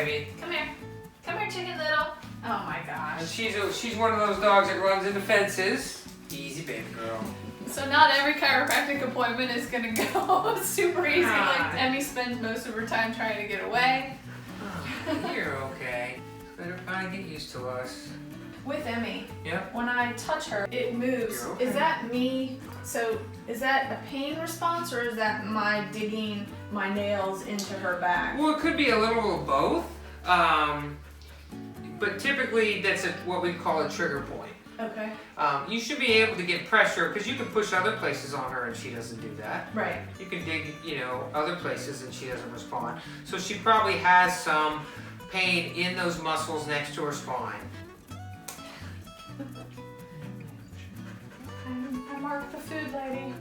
baby. Come here. Come here, Chicken Little. Oh my gosh. And she's one of those dogs that runs into fences. Easy, baby girl. So not every chiropractic appointment is gonna go super easy. Like Emmy spends most of her time trying to get away. You're okay. Let her kind of get used to us. With Emmy, Yep. when I touch her, it moves. You're okay. Is that me? So is that a pain response or is that my digging my nails into her back? Well, it could be a little of both. But typically that's what we call a trigger point. Okay. You should be able to get pressure because you can push other places on her and she doesn't do that. Right. You can dig, other places and she doesn't respond. So she probably has some pain in those muscles next to her spine. I marked the food lady.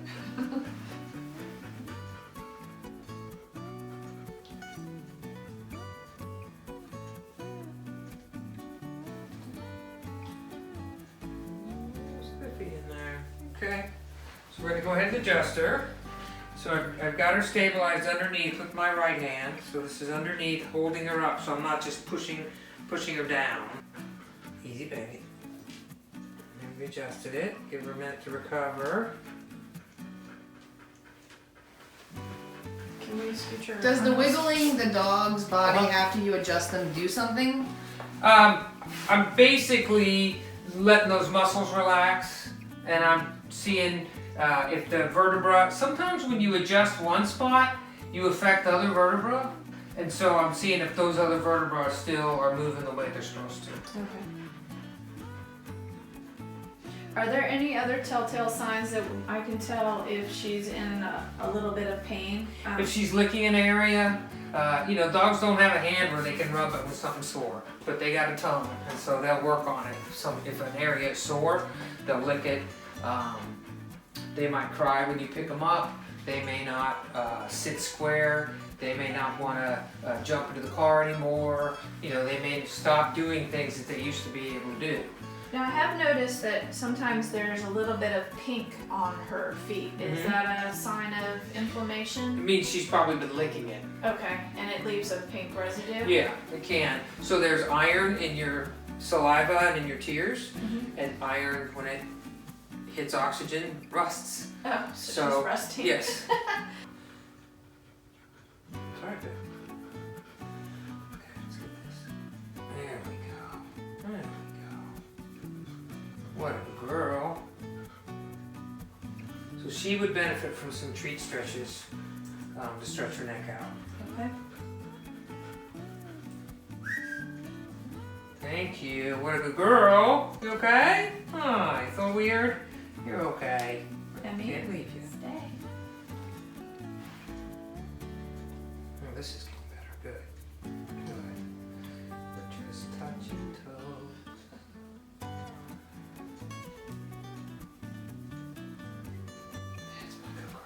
In there. Okay, so we're going to go ahead and adjust her. So I've got her stabilized underneath with my right hand. So this is underneath, holding her up, so I'm not just pushing her down. Easy, baby. And we adjusted it. Give her a minute to recover. Can we scooch her? Does the wiggling the dog's body after you adjust them do something? I'm basically letting those muscles relax, and I'm seeing if the vertebra, sometimes when you adjust one spot, you affect the other vertebra, and so I'm seeing if those other vertebrae still are moving the way they're supposed to. Okay. Are there any other telltale signs that I can tell if she's in a little bit of pain? If she's licking an area, dogs don't have a hand where they can rub it with something sore, but they got a tongue, and so they'll work on it. If an area is sore, they'll lick it. They might cry when you pick them up. They may not sit square. They may not want to jump into the car anymore. They may stop doing things that they used to be able to do. Now I have noticed that sometimes there's a little bit of pink on her feet. Is that a sign of It inflammation? means she's probably been licking it. Okay, and it leaves a pink residue? Yeah, it can. So there's iron in your saliva and in your tears, and iron, when it hits oxygen, rusts. Oh, so she's rusting. Yes. Sorry, babe. Okay, let's get this. There we go. There we go. What a girl. So she would benefit from some treat stretches to stretch her neck out. Okay. Thank you. What a good girl. You okay? Oh, you feel weird? You're okay. Emmy, Can't leave you. stay. Oh, this is getting better. Good. Good. We're just touching toes. That's my good girl.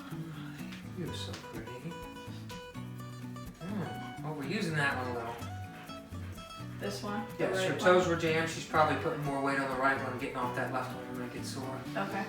Alright. You're so pretty. Oh, we're using that one a little. This one? The Yes, right her one? toes were jammed. She's probably putting more weight on the right one, getting off that left one when it gets sore. Okay.